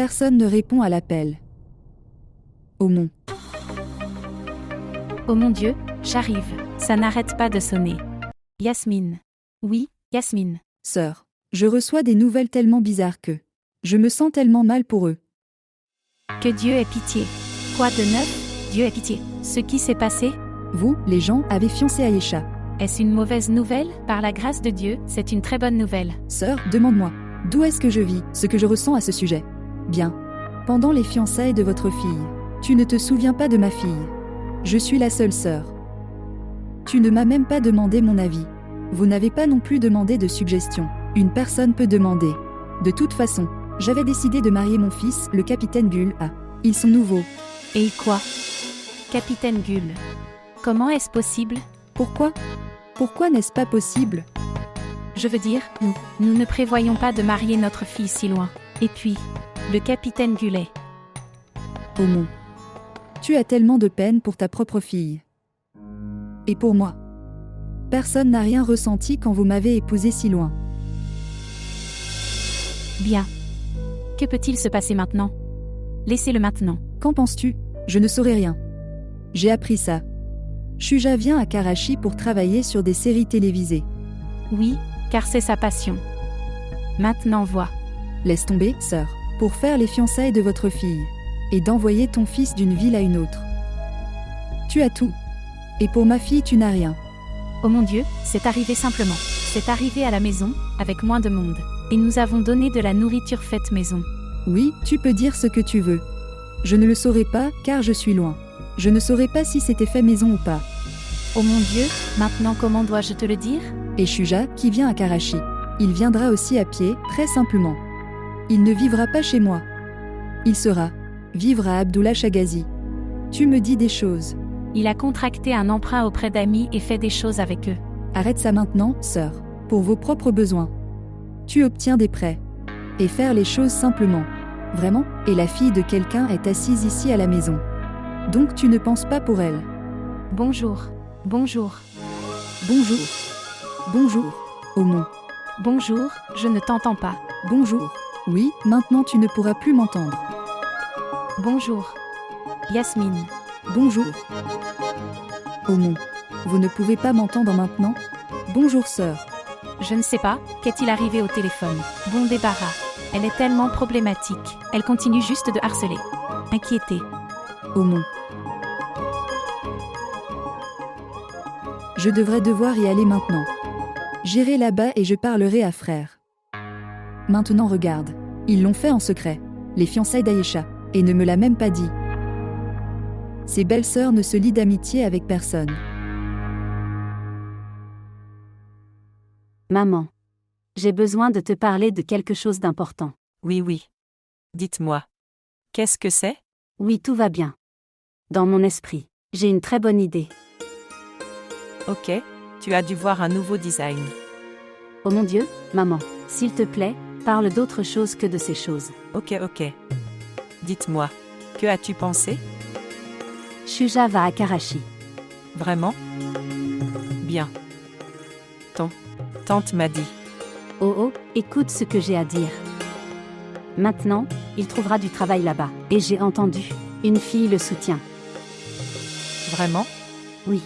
Personne ne répond à l'appel. Aumont. Oh mon Dieu, j'arrive. Ça n'arrête pas de sonner. Yasmine. Oui, Yasmine. Sœur, je reçois des nouvelles tellement bizarres que je me sens tellement mal pour eux. Que Dieu ait pitié. Quoi de neuf? Dieu ait pitié. Ce qui s'est passé? Vous, les gens, avez fiancé Aïcha. Est-ce une mauvaise nouvelle? Par la grâce de Dieu, c'est une très bonne nouvelle. Sœur, demande-moi, d'où est-ce que je vis, ce que je ressens à ce sujet? Bien. Pendant les fiançailles de votre fille, tu ne te souviens pas de ma fille. Je suis la seule sœur. Tu ne m'as même pas demandé mon avis. Vous n'avez pas non plus demandé de suggestions. Une personne peut demander. De toute façon, j'avais décidé de marier mon fils, le capitaine Gull, à. Ils sont nouveaux. Et quoi? Capitaine Gull. Comment est-ce possible? Pourquoi? Pourquoi n'est-ce pas possible? Je veux dire, nous ne prévoyons pas de marier notre fille si loin. Et puis, le capitaine Gullet. Aumont. Tu as tellement de peine pour ta propre fille. Et pour moi. Personne n'a rien ressenti quand vous m'avez épousé si loin. Bien. Que peut-il se passer maintenant? Laissez-le maintenant. Qu'en penses-tu? Je ne saurais rien. J'ai appris ça. Shuja vient à Karachi pour travailler sur des séries télévisées. Oui, car c'est sa passion. Maintenant vois. Laisse tomber, sœur, pour faire les fiançailles de votre fille. Et d'envoyer ton fils d'une ville à une autre. Tu as tout. Et pour ma fille, tu n'as rien. Oh mon Dieu, c'est arrivé simplement. C'est arrivé à la maison, avec moins de monde. Et nous avons donné de la nourriture faite maison. Oui, tu peux dire ce que tu veux. Je ne le saurais pas, car je suis loin. Je ne saurais pas si c'était fait maison ou pas. Oh mon Dieu, maintenant comment dois-je te le dire? Et Shuja, qui vient à Karachi. Il viendra aussi à pied, très simplement. Il ne vivra pas chez moi. Il sera vivre à Abdullah Shagazi. Tu me dis des choses. Il a contracté un emprunt auprès d'amis et fait des choses avec eux. Arrête ça maintenant, sœur. Pour vos propres besoins. Tu obtiens des prêts. Et faire les choses simplement. Vraiment? Et la fille de quelqu'un est assise ici à la maison. Donc tu ne penses pas pour elle. Bonjour. Bonjour. Bonjour. Bonjour. Aumont. Bonjour, je ne t'entends pas. Bonjour. Oui, maintenant tu ne pourras plus m'entendre. Bonjour. Yasmine. Bonjour. Aumont. Vous ne pouvez pas m'entendre maintenant? Bonjour sœur. Je ne sais pas, qu'est-il arrivé au téléphone? Bon débarras. Elle est tellement problématique. Elle continue juste de harceler. Inquiétée. Aumont. Je devrais devoir y aller maintenant. J'irai là-bas et je parlerai à frère. Maintenant regarde. Ils l'ont fait en secret. Les fiançailles d'Aïcha. Et ne me l'a même pas dit. Ses belles-sœurs ne se lient d'amitié avec personne. Maman. J'ai besoin de te parler de quelque chose d'important. Oui. Dites-moi. Qu'est-ce que c'est? Oui, tout va bien. Dans mon esprit, j'ai une très bonne idée. Ok, tu as dû voir un nouveau design. Oh mon Dieu, maman, s'il te plaît, parle d'autre chose que de ces choses. Ok. Dites-moi, que as-tu pensé? Shuja va à Karachi. Vraiment? Bien. Tante m'a dit. Oh, écoute ce que j'ai à dire. Maintenant, il trouvera du travail là-bas. Et j'ai entendu, une fille le soutient. Vraiment? Oui.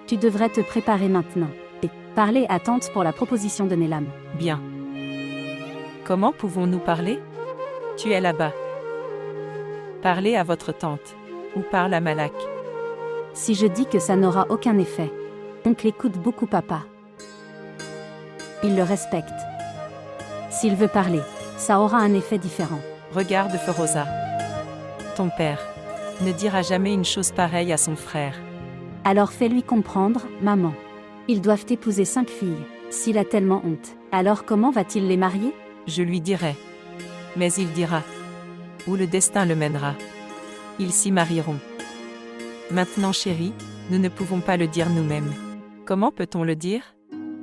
Tu devrais te préparer maintenant. Et parler à tante pour la proposition de Nelam. Bien. Comment pouvons-nous parler? Tu es là-bas. Parlez à votre tante. Ou parle à Malak. Si je dis que ça n'aura aucun effet, oncle écoute beaucoup papa. Il le respecte. S'il veut parler, ça aura un effet différent. Regarde Feroza. Ton père ne dira jamais une chose pareille à son frère. Alors fais-lui comprendre, maman. Ils doivent épouser 5 filles. S'il a tellement honte, alors comment va-t-il les marier? Je lui dirai. Mais il dira. Où le destin le mènera. Ils s'y marieront. Maintenant chérie, nous ne pouvons pas le dire nous-mêmes. Comment peut-on le dire?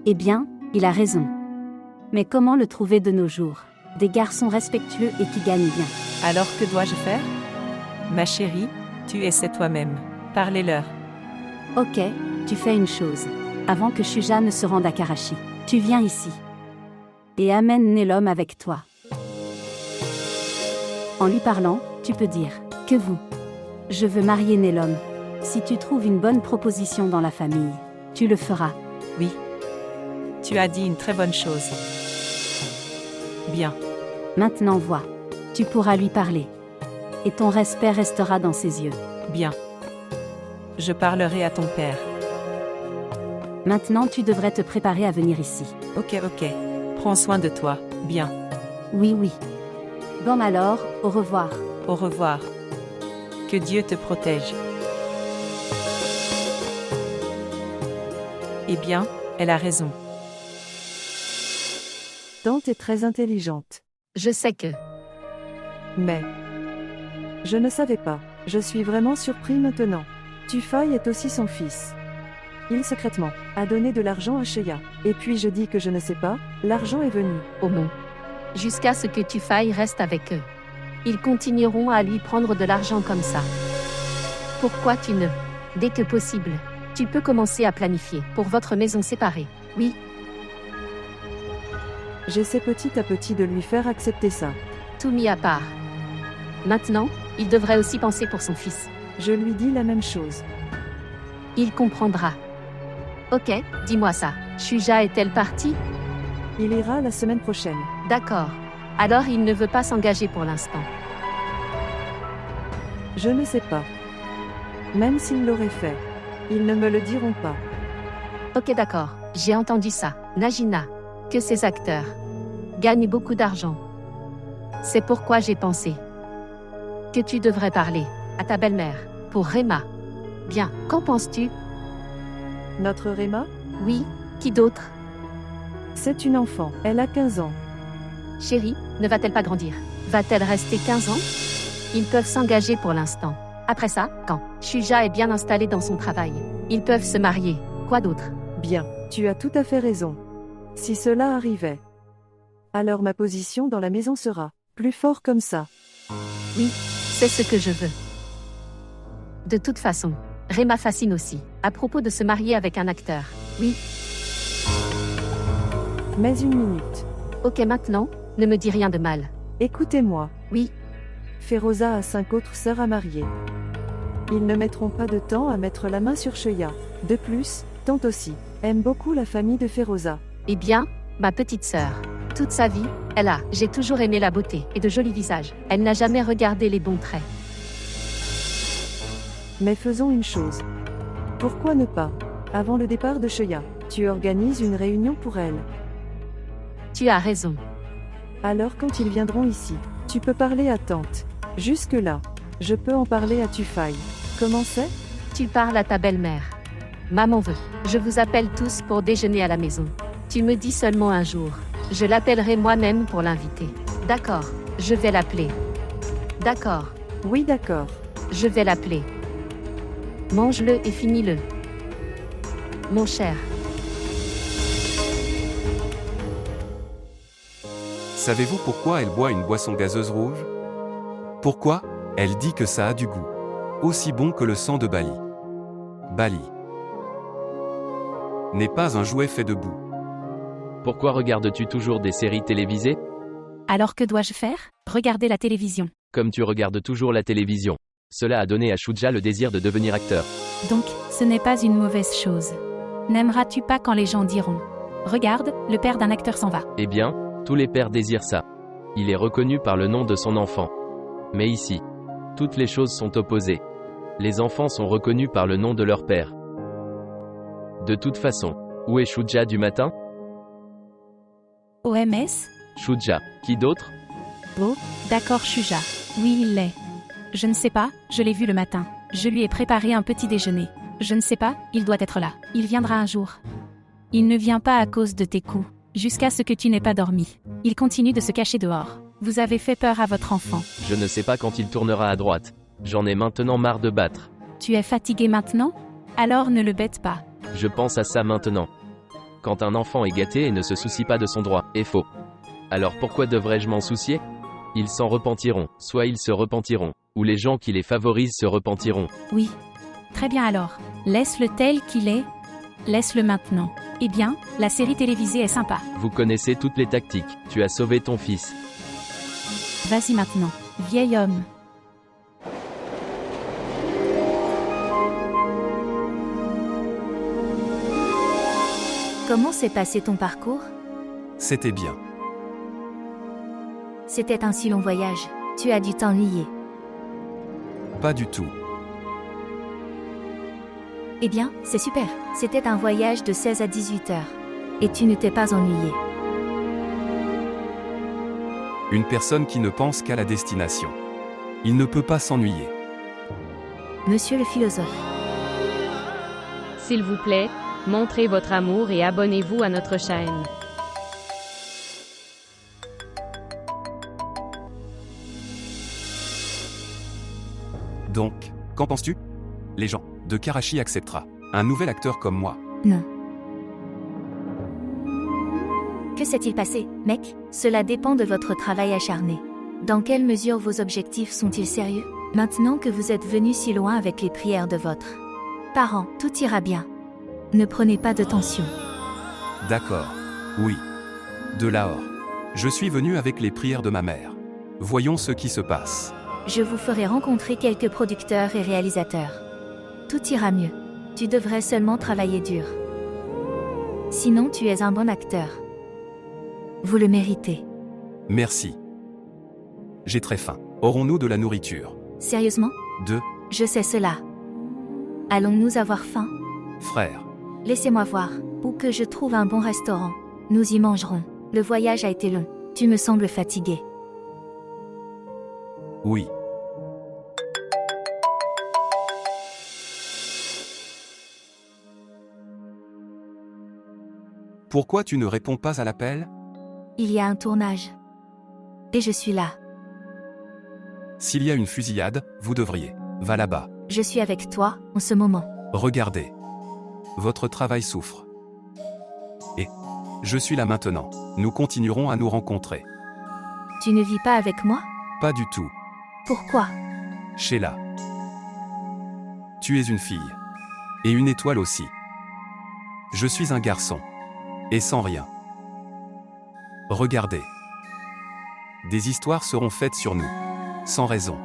Eh bien, il a raison. Mais comment le trouver de nos jours? Des garçons respectueux et qui gagnent bien. Alors que dois-je faire? Ma chérie, tu essaies toi-même. Parlez-leur. Ok, tu fais une chose. Avant que Shuja ne se rende à Karachi, tu viens ici. Et amène Nelom avec toi. En lui parlant, tu peux dire que vous. Je veux marier Nelom. Si tu trouves une bonne proposition dans la famille, tu le feras. Oui. Tu as dit une très bonne chose. Bien. Maintenant vois. Tu pourras lui parler. Et ton respect restera dans ses yeux. Bien. Je parlerai à ton père. Maintenant tu devrais te préparer à venir ici. Ok. Prends soin de toi. Bien. Oui. Bon alors, au revoir. Au revoir. Que Dieu te protège. Eh bien, elle a raison. Tante est très intelligente. Je sais que. Mais je ne savais pas. Je suis vraiment surpris maintenant. Tufai est aussi son fils. Il secrètement a donné de l'argent à Sheya. Et puis je dis que je ne sais pas, l'argent est venu. Au mont. Jusqu'à ce que Tufai reste avec eux. Ils continueront à lui prendre de l'argent comme ça. Pourquoi tu ne? Dès que possible, tu peux commencer à planifier pour votre maison séparée. Oui, J'essaie petit à petit de lui faire accepter ça. tout mis à part. Maintenant, il devrait aussi penser pour son fils. Je lui dis la même chose. Il comprendra. Ok, dis-moi ça. Shuja est-elle partie? Il ira la semaine prochaine. D'accord. Alors il ne veut pas s'engager pour l'instant. Je ne sais pas. Même s'ils l'auraient fait, ils ne me le diront pas. Ok d'accord, j'ai entendu ça. Najina. Que ces acteurs gagnent beaucoup d'argent. C'est pourquoi j'ai pensé que tu devrais parler à ta belle-mère pour Rema. Bien, qu'en penses-tu? Notre Rema, Oui, qui d'autre? c'est une enfant. Elle a 15 ans. Chérie, ne va-t-elle pas grandir? Va-t-elle rester 15 ans? Ils peuvent s'engager pour l'instant. Après ça, quand Shuja est bien installé dans son travail, ils peuvent se marier. Quoi d'autre? Bien, tu as tout à fait raison. Si cela arrivait, alors ma position dans la maison sera plus fort comme ça. Oui, c'est ce que je veux. De toute façon, Rema fascine aussi, à propos de se marier avec un acteur. Oui, Mais une minute. ok maintenant, ne me dis rien de mal. Écoutez-moi. Oui, Feroza a 5 autres sœurs à marier. Ils ne mettront pas de temps à mettre la main sur Sheya. De plus, tante aussi aime beaucoup la famille de Feroza. eh bien, ma petite sœur. Toute sa vie, j'ai toujours aimé la beauté et de jolis visages. Elle n'a jamais regardé les bons traits. Mais faisons une chose. Pourquoi ne pas, avant le départ de Sheya, tu organises une réunion pour elle. Tu as raison. Alors quand ils viendront ici, tu peux parler à tante. Jusque-là, je peux en parler à Tufai. Comment c'est? Tu parles à ta belle-mère. Maman veut. Je vous appelle tous pour déjeuner à la maison. Tu me dis seulement un jour. Je l'appellerai moi-même pour l'inviter. D'accord, je vais l'appeler. D'accord, Oui, d'accord. je vais l'appeler. Mange-le et finis-le. Mon cher. Savez-vous pourquoi elle boit une boisson gazeuse rouge? Pourquoi? Elle dit que ça a du goût. Aussi bon que le sang de Bali. Bali n'est pas un jouet fait de boue. Pourquoi regardes-tu toujours des séries télévisées? Alors que dois-je faire? Regarder la télévision. Comme tu regardes toujours la télévision. Cela a donné à Shuja le désir de devenir acteur. Donc, ce n'est pas une mauvaise chose. N'aimeras-tu pas quand les gens diront « Regarde, le père d'un acteur s'en va ». Eh bien, tous les pères désirent ça. Il est reconnu par le nom de son enfant. Mais ici, toutes les choses sont opposées. Les enfants sont reconnus par le nom de leur père. De toute façon, où est Shuja du matin? OMS? Shuja, qui d'autre? Oh, d'accord Shuja. Oui, il l'est. Je ne sais pas, je l'ai vu le matin. Je lui ai préparé un petit déjeuner. Je ne sais pas, il doit être là. Il viendra un jour. Il ne vient pas à cause de tes coups. Jusqu'à ce que tu n'aies pas dormi. Il continue de se cacher dehors. Vous avez fait peur à votre enfant. Je ne sais pas quand il tournera à droite. J'en ai maintenant marre de battre. Tu es fatigué maintenant? Alors ne le bête pas. Je pense à ça maintenant. Quand un enfant est gâté et ne se soucie pas de son droit, est faux. Alors pourquoi devrais-je m'en soucier? Ils s'en repentiront, soit ils se repentiront, ou les gens qui les favorisent se repentiront. Oui. Très bien alors. Laisse-le tel qu'il est. Laisse-le maintenant. Eh bien, la série télévisée est sympa. Vous connaissez toutes les tactiques. Tu as sauvé ton fils. Vas-y maintenant. Vieil homme. Comment s'est passé ton parcours? C'était bien. C'était un si long voyage. Tu as dû t'ennuyer. Pas du tout. Eh bien, c'est super. C'était un voyage de 16 à 18 heures. Et tu ne t'es pas ennuyé. Une personne qui ne pense qu'à la destination. Il ne peut pas s'ennuyer. Monsieur le philosophe. S'il vous plaît, montrez votre amour et abonnez-vous à notre chaîne. Donc, qu'en penses-tu? Les gens de Karachi acceptera un nouvel acteur comme moi. Non. Que s'est-il passé, mec? Cela dépend de votre travail acharné. Dans quelle mesure vos objectifs sont-ils sérieux? Maintenant que vous êtes venu si loin avec les prières de votre parent, tout ira bien. Ne prenez pas de tension. D'accord. Oui. De Lahore. Je suis venu avec les prières de ma mère. Voyons ce qui se passe. Je vous ferai rencontrer quelques producteurs et réalisateurs. Tout ira mieux. Tu devrais seulement travailler dur. Sinon, tu es un bon acteur. Vous le méritez. Merci. J'ai très faim. Aurons-nous de la nourriture? Sérieusement? Je sais cela. Allons-nous avoir faim? Frère. Laissez-moi voir. Ou que je trouve un bon restaurant. Nous y mangerons. Le voyage a été long. Tu me sembles fatigué. Oui. Pourquoi tu ne réponds pas à l'appel? Il y a un tournage. Et je suis là. S'il y a une fusillade, vous devriez. Va là-bas. Je suis avec toi, en ce moment. Regardez. Votre travail souffre. Et je suis là maintenant. Nous continuerons à nous rencontrer. Tu ne vis pas avec moi? Pas du tout. Pourquoi? Sheila. Tu es une fille. Et une étoile aussi. Je suis un garçon. Et sans rien. Regardez. Des histoires seront faites sur nous. Sans raison.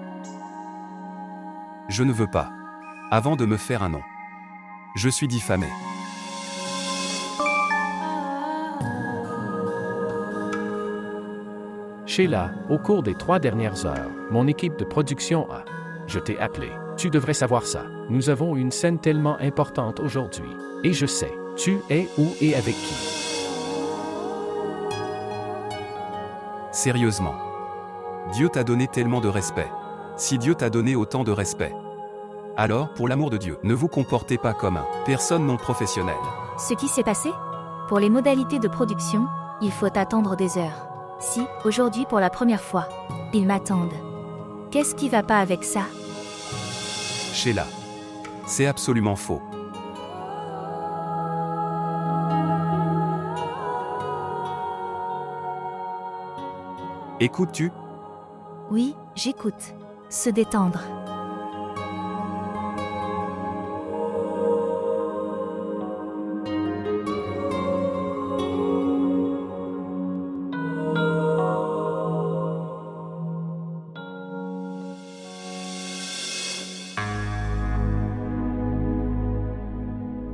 Je ne veux pas. Avant de me faire un nom. Je suis diffamé. Sheila, au cours des 3 dernières heures, mon équipe de production a... Je t'ai appelé. Tu devrais savoir ça. Nous avons une scène tellement importante aujourd'hui. Et je sais, tu es où et avec qui. Sérieusement. Dieu t'a donné tellement de respect. Si Dieu t'a donné autant de respect, alors, pour l'amour de Dieu, ne vous comportez pas comme un personne non professionnelle. Ce qui s'est passé? Pour les modalités de production, il faut attendre des heures. Si, aujourd'hui pour la première fois, ils m'attendent. Qu'est-ce qui va pas avec ça? Sheila. C'est absolument faux. Écoutes-tu? Oui, j'écoute. Se détendre.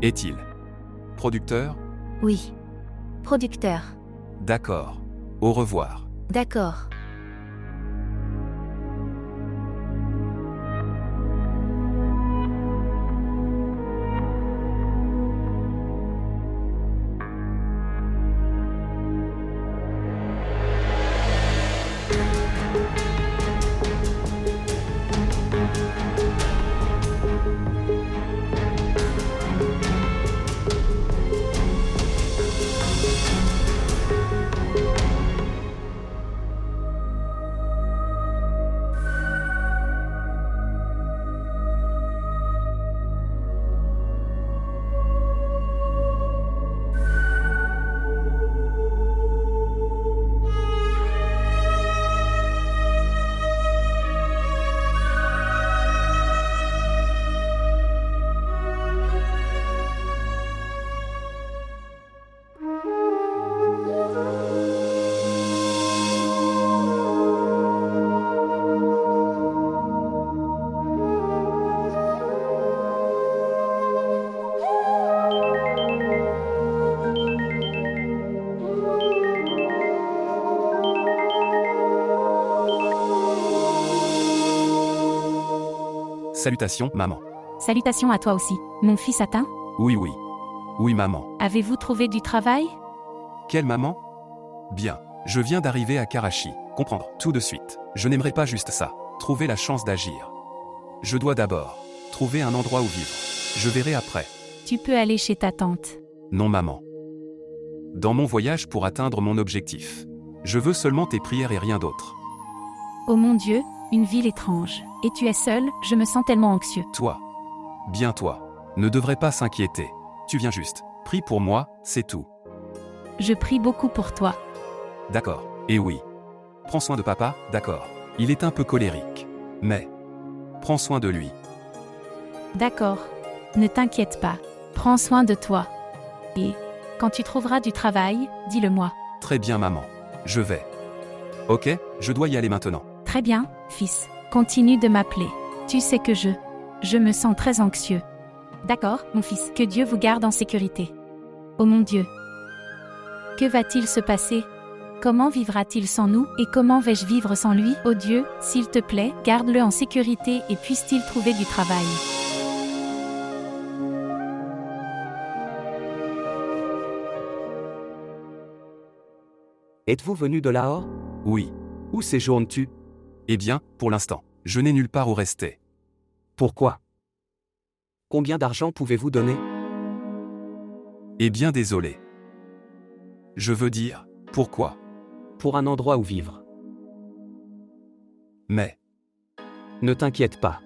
Est-il producteur? Oui. Producteur. D'accord. Au revoir. D'accord. Salutations, maman. Salutations à toi aussi. Mon fils atteint? Oui, oui. Oui, maman. Avez-vous trouvé du travail? Quelle maman? Bien. Je viens d'arriver à Karachi. Comprendre, tout de suite. Je n'aimerais pas juste ça. Trouver la chance d'agir. Je dois d'abord trouver un endroit où vivre. Je verrai après. Tu peux aller chez ta tante. Non, maman. Dans mon voyage pour atteindre mon objectif. Je veux seulement tes prières et rien d'autre. Oh mon Dieu, une ville étrange. Et tu es seul, je me sens tellement anxieux. Toi. Bien toi. Ne devrais pas s'inquiéter. Tu viens juste. Prie pour moi, c'est tout. Je prie beaucoup pour toi. D'accord. Et oui. Prends soin de papa, d'accord. Il est un peu colérique. Mais. Prends soin de lui. D'accord. Ne t'inquiète pas. Prends soin de toi. Et, quand tu trouveras du travail, dis-le-moi. Très bien, maman. Je vais. Ok, je dois y aller maintenant. Très bien, fils. Continue de m'appeler. Tu sais que je me sens très anxieux. D'accord, mon fils. Que Dieu vous garde en sécurité. Oh mon Dieu. Que va-t-il se passer? Comment vivra-t-il sans nous? Et comment vais-je vivre sans lui? Oh Dieu, s'il te plaît, garde-le en sécurité et puisse-t-il trouver du travail. Êtes-vous venu de Lahore? Oui. Où séjournes-tu? Eh bien, pour l'instant, je n'ai nulle part où rester. Pourquoi? Combien d'argent pouvez-vous donner? Eh bien, désolé. Je veux dire, pourquoi? Pour un endroit où vivre. Mais. Ne t'inquiète pas.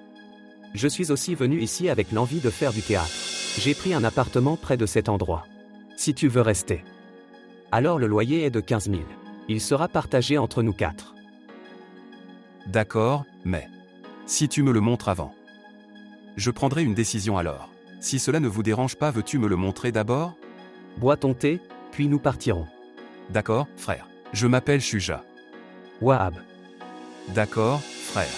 Je suis aussi venu ici avec l'envie de faire du théâtre. J'ai pris un appartement près de cet endroit. Si tu veux rester. Alors le loyer est de 15 000. Il sera partagé entre nous 4. D'accord, mais. Si tu me le montres avant. Je prendrai une décision alors. Si cela ne vous dérange pas, veux-tu me le montrer d'abord? Bois ton thé, puis nous partirons. D'accord, frère. Je m'appelle Shuja. Wahab. D'accord, frère.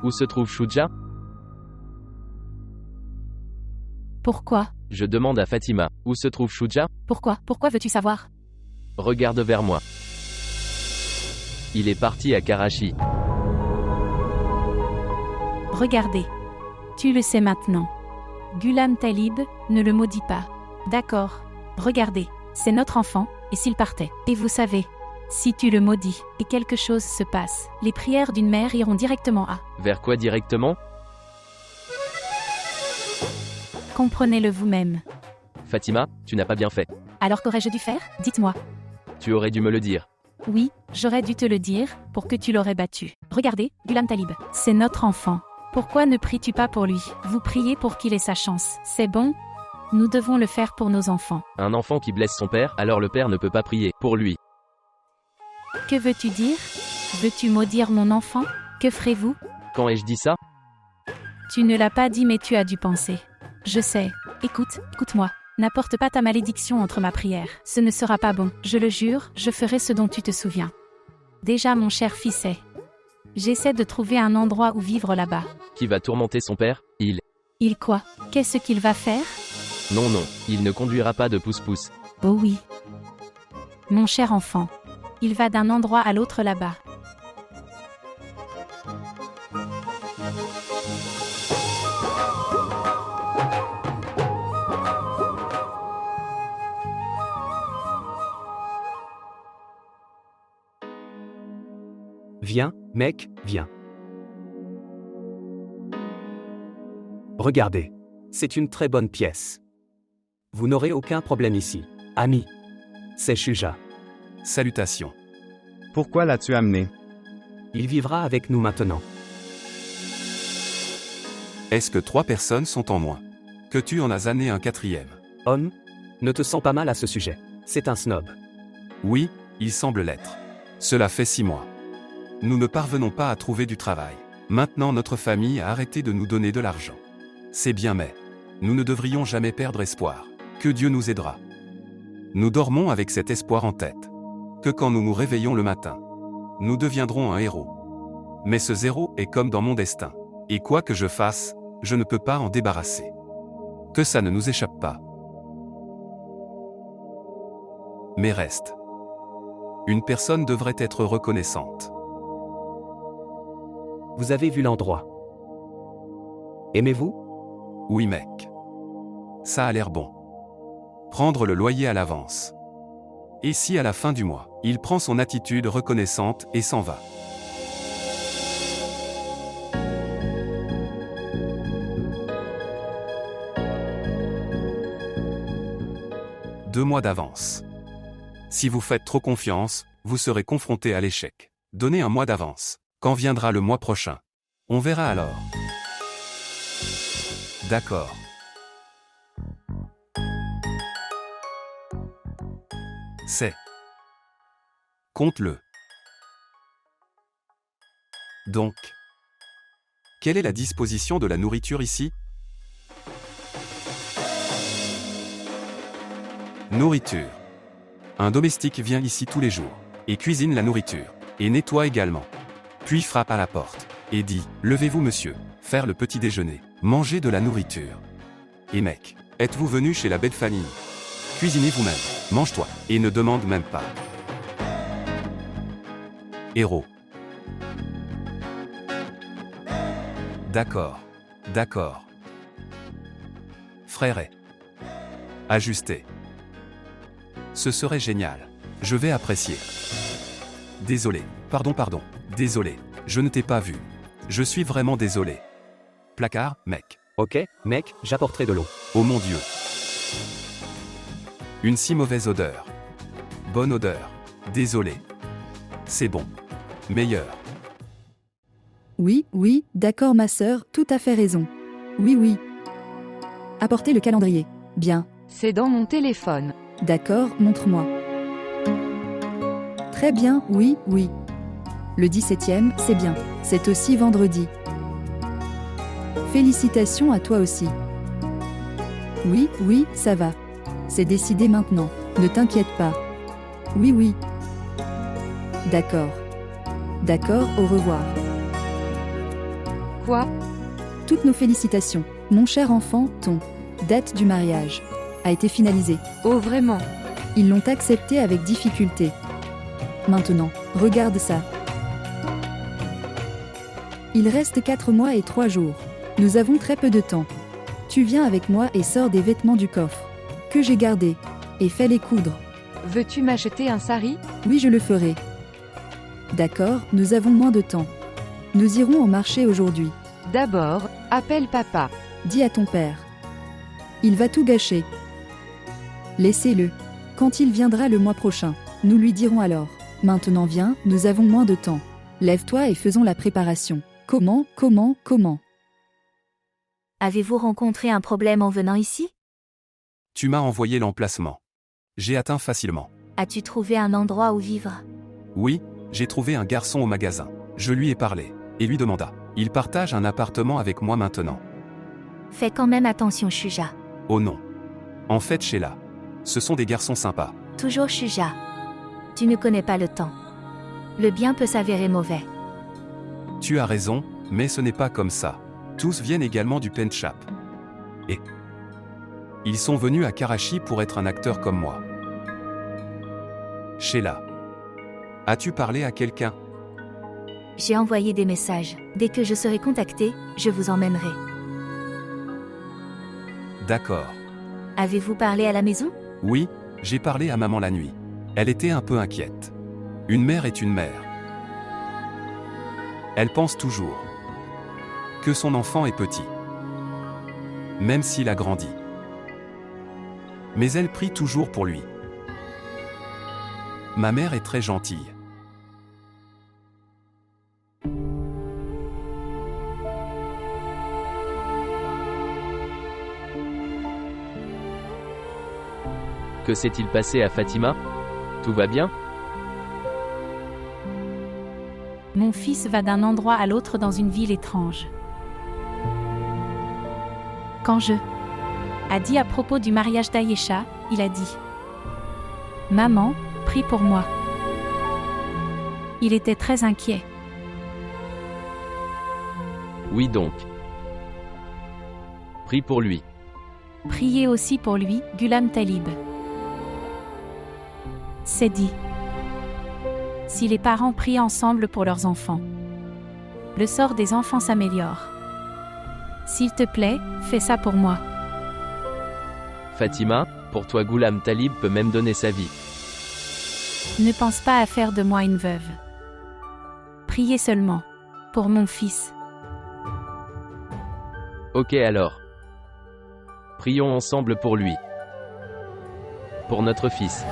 Où se trouve Shuja? Pourquoi? Je demande à Fatima. Où se trouve Shuja? Pourquoi? Pourquoi veux-tu savoir? Regarde vers moi. Il est parti à Karachi. Regardez. Tu le sais maintenant. Ghulam Talib, ne le maudis pas. D'accord. Regardez. C'est notre enfant, et s'il partait? Et vous savez, si tu le maudis, et quelque chose se passe, les prières d'une mère iront directement à... Vers quoi directement? Comprenez-le vous-même. Fatima, tu n'as pas bien fait. Alors qu'aurais-je dû faire? Dites-moi. Tu aurais dû me le dire. Oui, j'aurais dû te le dire, pour que tu l'aurais battu. Regardez, Ghulam Talib, c'est notre enfant. Pourquoi ne pries-tu pas pour lui? Vous priez pour qu'il ait sa chance. C'est bon? Nous devons le faire pour nos enfants. Un enfant qui blesse son père, alors le père ne peut pas prier pour lui. Que veux-tu dire? Veux-tu maudire mon enfant? Que ferez-vous? Quand ai-je dit ça? Tu ne l'as pas dit mais tu as dû penser. Je sais. Écoute-moi. N'apporte pas ta malédiction entre ma prière. Ce ne sera pas bon. Je le jure, je ferai ce dont tu te souviens. Déjà mon cher fils est. J'essaie de trouver un endroit où vivre là-bas. Qui va tourmenter son père? Il quoi? Qu'est-ce qu'il va faire? Non, il ne conduira pas de pouce-pouce. Oh oui. Mon cher enfant. Il va d'un endroit à l'autre là-bas. Viens, mec, viens. Regardez. C'est une très bonne pièce. Vous n'aurez aucun problème ici. Ami. C'est Shuja. Salutations. Pourquoi l'as-tu amené? Il vivra avec nous maintenant. Est-ce que 3 personnes sont en moins? Que tu en as amené un 4e? Homme, ne te sens pas mal à ce sujet. C'est un snob. Oui, il semble l'être. Cela fait 6 mois. Nous ne parvenons pas à trouver du travail. Maintenant notre famille a arrêté de nous donner de l'argent. C'est bien mais nous ne devrions jamais perdre espoir. Que Dieu nous aidera. Nous dormons avec cet espoir en tête. Que quand nous nous réveillons le matin, nous deviendrons un héros. Mais ce zéro est comme dans mon destin. Et quoi que je fasse, je ne peux pas en débarrasser. Que ça ne nous échappe pas. Mais reste. Une personne devrait être reconnaissante. Vous avez vu l'endroit. Aimez-vous? Oui mec. Ça a l'air bon. Prendre le loyer à l'avance. Et si à la fin du mois, il prend son attitude reconnaissante et s'en va. Deux mois d'avance. Si vous faites trop confiance, vous serez confronté à l'échec. Donnez un mois d'avance. Quand viendra le mois prochain? On verra alors. D'accord. C'est. Compte-le. Donc. Quelle est la disposition de la nourriture ici? Nourriture. Un domestique vient ici tous les jours, et cuisine la nourriture, et nettoie également. Puis frappe à la porte, et dit « Levez-vous monsieur, faire le petit déjeuner, manger de la nourriture. » Et mec, êtes-vous venu chez la belle famille? Cuisinez vous-même, mange-toi, et ne demande même pas. Héros. D'accord. D'accord. Frère. Ajusté. Ce serait génial. Je vais apprécier. Désolé. Pardon. Désolé. Je ne t'ai pas vu. Je suis vraiment désolé. Placard, mec. Ok, mec, j'apporterai de l'eau. Oh mon Dieu. Une si mauvaise odeur. Bonne odeur. Désolé. C'est bon. Meilleur. Oui, d'accord ma sœur, tout à fait raison. Oui. Apportez le calendrier. Bien. C'est dans mon téléphone. D'accord, montre-moi. Très bien, oui. Le 17e, c'est bien. C'est aussi vendredi. Félicitations à toi aussi. Oui, ça va. C'est décidé maintenant. Ne t'inquiète pas. Oui. D'accord, au revoir. Quoi? Toutes nos félicitations. Mon cher enfant, ton date du mariage a été finalisée. Oh vraiment? Ils l'ont accepté avec difficulté. Maintenant, regarde ça. Il reste 4 mois et 3 jours. Nous avons très peu de temps. Tu viens avec moi et sors des vêtements du coffre que j'ai gardés et fais-les coudre. Veux-tu m'acheter un sari? Oui, je le ferai. D'accord, nous avons moins de temps. Nous irons au marché aujourd'hui. D'abord, appelle papa. Dis à ton père. Il va tout gâcher. Laissez-le. Quand il viendra le mois prochain, nous lui dirons alors. Maintenant viens, nous avons moins de temps. Lève-toi et faisons la préparation. Comment? Avez-vous rencontré un problème en venant ici? Tu m'as envoyé l'emplacement. J'ai atteint facilement. As-tu trouvé un endroit où vivre? Oui, j'ai trouvé un garçon au magasin. Je lui ai parlé, et lui demanda. Il partage un appartement avec moi maintenant. Fais quand même attention, Shuja. Oh non. En fait, Sheila. Ce sont des garçons sympas. Toujours Shuja. Tu ne connais pas le temps. Le bien peut s'avérer mauvais. Tu as raison, mais ce n'est pas comme ça. Tous viennent également du Pen Shop. Et ils sont venus à Karachi pour être un acteur comme moi. Sheila. As-tu parlé à quelqu'un? J'ai envoyé des messages. Dès que je serai contacté, je vous emmènerai. D'accord. Avez-vous parlé à la maison? Oui, j'ai parlé à maman la nuit. Elle était un peu inquiète. Une mère est une mère. Elle pense toujours que son enfant est petit, même s'il a grandi. Mais elle prie toujours pour lui. Ma mère est très gentille. Que s'est-il passé à Fatima? Tout va bien? Mon fils va d'un endroit à l'autre dans une ville étrange. Quand je a dit à propos du mariage d'Ayesha, il a dit « Maman, prie pour moi ». Il était très inquiet. Oui donc. Prie pour lui. Priez aussi pour lui, Ghulam Talib. C'est dit. Si les parents prient ensemble pour leurs enfants, le sort des enfants s'améliore. S'il te plaît, fais ça pour moi. Fatima, pour toi Ghulam Talib peut même donner sa vie. Ne pense pas à faire de moi une veuve. Priez seulement. Pour mon fils. Ok alors. Prions ensemble pour lui. Pour notre fils.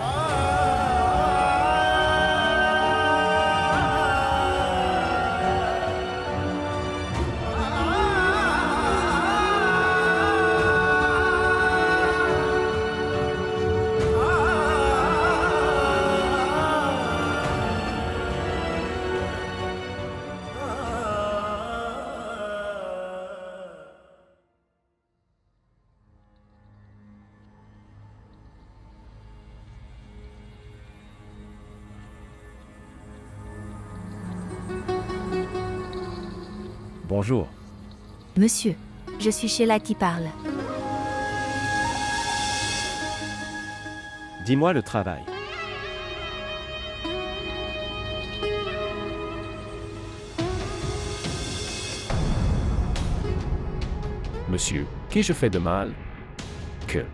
Bonjour. Monsieur, je suis Sheila qui parle. Dis-moi le travail. Monsieur, qu'ai-je fait de mal? Que?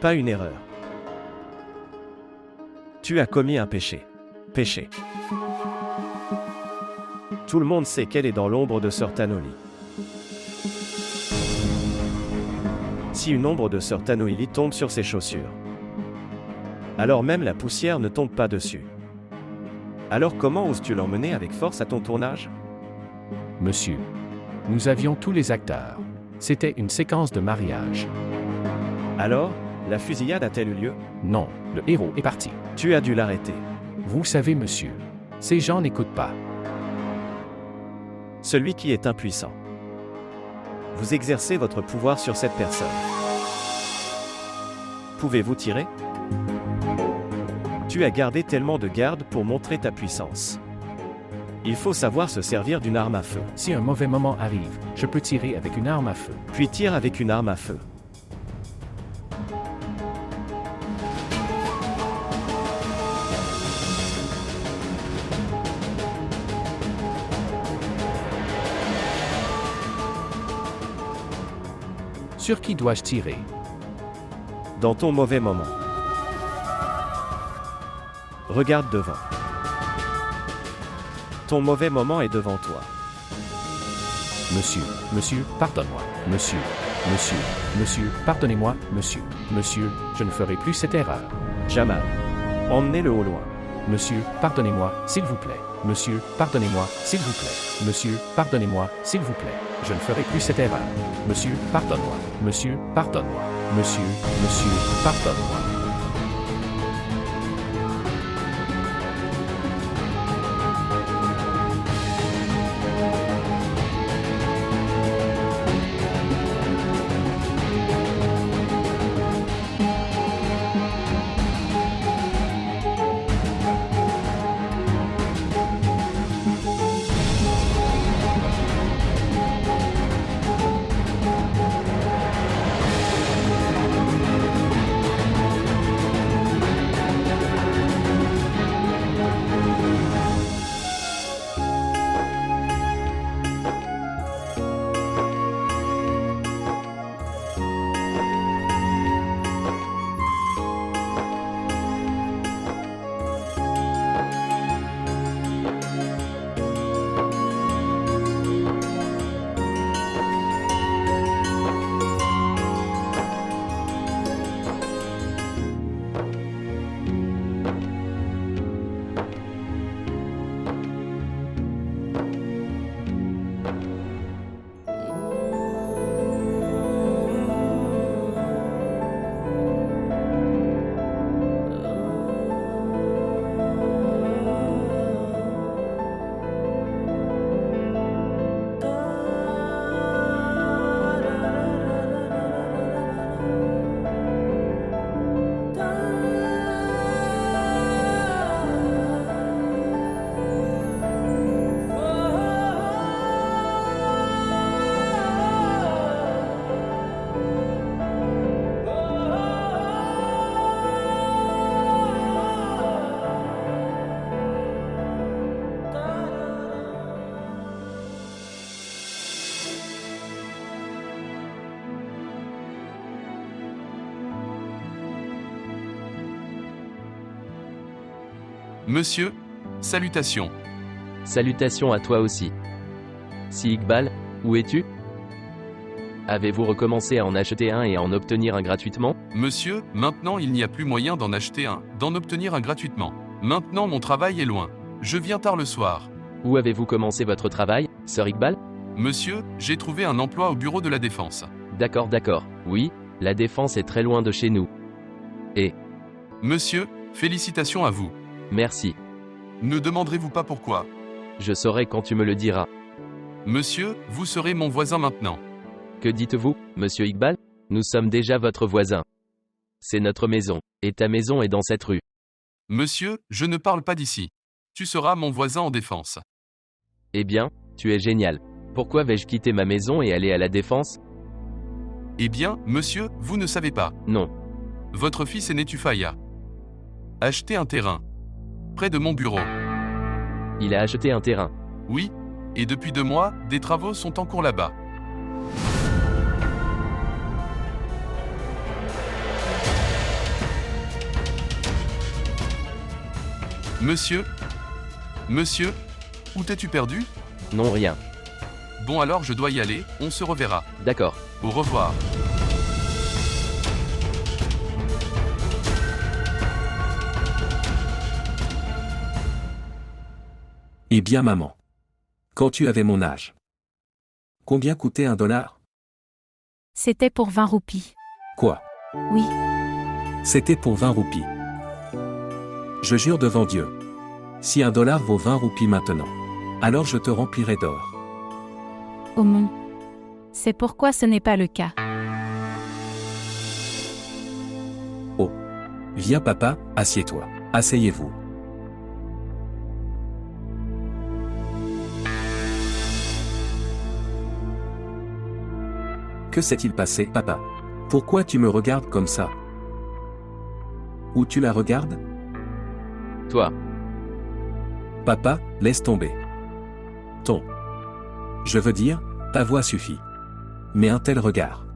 Pas une erreur. Tu as commis un péché. Péché. Tout le monde sait qu'elle est dans l'ombre de Sœur Tanoli. Si une ombre de Sœur Tanoli tombe sur ses chaussures, alors même la poussière ne tombe pas dessus. Alors comment oses-tu l'emmener avec force à ton tournage? Monsieur, nous avions tous les acteurs. C'était une séquence de mariage. Alors, la fusillade a-t-elle eu lieu? Non, le héros est parti. Tu as dû l'arrêter. Vous savez, monsieur, ces gens n'écoutent pas. Celui qui est impuissant. Vous exercez votre pouvoir sur cette personne. Pouvez-vous tirer? Tu as gardé tellement de garde pour montrer ta puissance. Il faut savoir se servir d'une arme à feu. Si un mauvais moment arrive, je peux tirer avec une arme à feu. Puis tire avec une arme à feu. Sur qui dois-je tirer? Dans ton mauvais moment. Regarde devant. Ton mauvais moment est devant toi. Monsieur, pardonne-moi. Monsieur, pardonnez-moi, monsieur, je ne ferai plus cette erreur. Jamal, emmenez-le au loin. Monsieur, pardonnez-moi, s'il vous plaît. Monsieur, pardonnez-moi, s'il vous plaît. Monsieur, pardonnez-moi, s'il vous plaît. Je ne ferai plus cette erreur. Monsieur, pardonne-moi. Monsieur, pardonne-moi. Monsieur, pardonne-moi. Monsieur, salutations. Salutations à toi aussi. Si Iqbal, où es-tu? Avez-vous recommencé à en acheter un et à en obtenir un gratuitement? Monsieur, maintenant il n'y a plus moyen d'en acheter un, d'en obtenir un gratuitement. Maintenant mon travail est loin. Je viens tard le soir. Où avez-vous commencé votre travail, sœur Iqbal? Monsieur, j'ai trouvé un emploi au bureau de la Défense. D'accord, d'accord. Oui, la Défense est très loin de chez nous. Et... Monsieur, félicitations à vous. Merci. Ne demanderez-vous pas pourquoi? Je saurai quand tu me le diras. Monsieur, vous serez mon voisin maintenant. Que dites-vous, monsieur Iqbal? Nous sommes déjà votre voisin. C'est notre maison, et ta maison est dans cette rue. Monsieur, je ne parle pas d'ici. Tu seras mon voisin en Défense. Eh bien, tu es génial. Pourquoi vais-je quitter ma maison et aller à la Défense? Eh bien, monsieur, vous ne savez pas. Non. Votre fils aîné Tufaya a acheté un terrain près de mon bureau. Il a acheté un terrain. Oui, et depuis 2 mois, des travaux sont en cours là-bas. Monsieur? Monsieur? Où t'es-tu perdu? Non, rien. Bon alors je dois y aller, on se reverra. D'accord. Au revoir. Eh bien maman. Quand tu avais mon âge. Combien coûtait $1? C'était pour 20 roupies. Quoi? Oui. C'était pour 20 roupies. Je jure devant Dieu. Si $1 vaut 20 roupies maintenant, alors je te remplirai d'or. Oh mon. C'est pourquoi ce n'est pas le cas. Oh. Viens papa, assieds-toi. Asseyez-vous. Que s'est-il passé, papa? Pourquoi tu me regardes comme ça? Où tu la regardes? Toi. Papa, laisse tomber. Ton. Je veux dire, ta voix suffit. Mais un tel regard.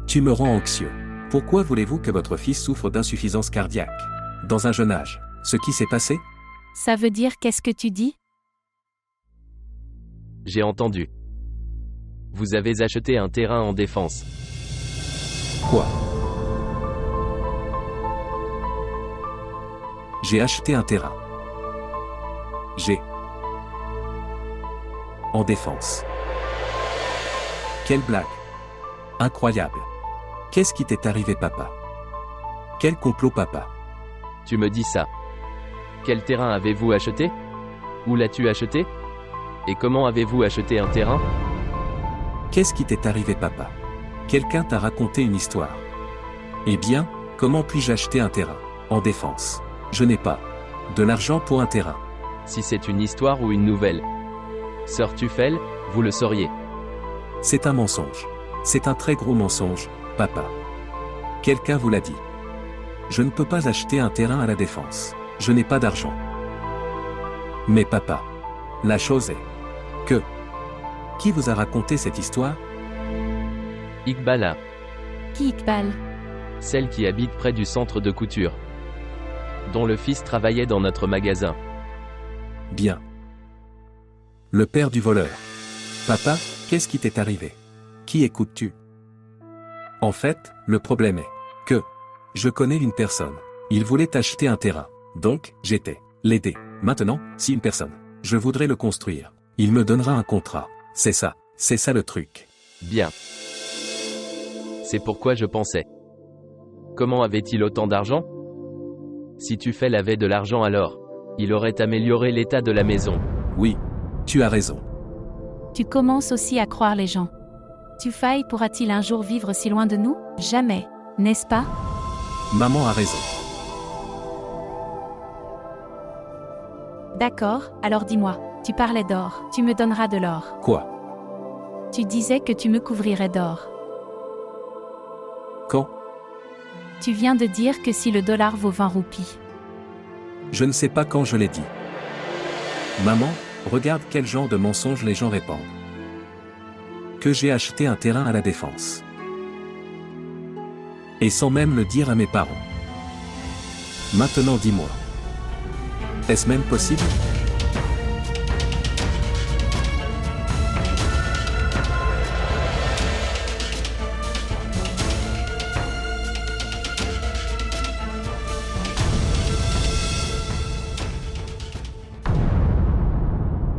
Tu me rends anxieux. Pourquoi voulez-vous que votre fils souffre d'insuffisance cardiaque? Dans un jeune âge. Ce qui s'est passé? Ça veut dire qu'est-ce que tu dis? J'ai entendu. Vous avez acheté un terrain en Défense. Quoi? J'ai acheté un terrain. En Défense. Quelle blague. Incroyable. Qu'est-ce qui t'est arrivé, papa? Quel complot, papa? Tu me dis ça. Quel terrain avez-vous acheté? Où l'as-tu acheté? Et comment avez-vous acheté un terrain? Qu'est-ce qui t'est arrivé, papa? Quelqu'un t'a raconté une histoire. Eh bien, comment puis-je acheter un terrain en Défense? Je n'ai pas de l'argent pour un terrain. Si c'est une histoire ou une nouvelle. Sœur Tufel, vous le sauriez. C'est un mensonge. C'est un très gros mensonge, papa. Quelqu'un vous l'a dit. Je ne peux pas acheter un terrain à la Défense. Je n'ai pas d'argent. Mais papa, la chose est que... Qui vous a raconté cette histoire? Iqbala. Qui Iqbal? Celle qui habite près du centre de couture. Dont le fils travaillait dans notre magasin. Bien. Le père du voleur. Papa, qu'est-ce qui t'est arrivé? Qui écoutes-tu? En fait, le problème est que je connais une personne. Il voulait acheter un terrain. Donc, j'étais l'aider. Maintenant, si une personne, je voudrais le construire, il me donnera un contrat. C'est ça le truc. Bien. C'est pourquoi je pensais. Comment avait-il autant d'argent? Si Tufel avait de l'argent alors, il aurait amélioré l'état de la maison. Oui, tu as raison. Tu commences aussi à croire les gens. Tufay pourra-t-il un jour vivre si loin de nous? Jamais, n'est-ce pas? Maman a raison. D'accord, alors dis-moi, tu parlais d'or, tu me donneras de l'or. Quoi? Tu disais que tu me couvrirais d'or. Quand? Tu viens de dire que si le dollar vaut 20 roupies. Je ne sais pas quand je l'ai dit. Maman, regarde quel genre de mensonges les gens répandent. Que j'ai acheté un terrain à la Défense. Et sans même le dire à mes parents. Maintenant dis-moi. Est-ce même possible ?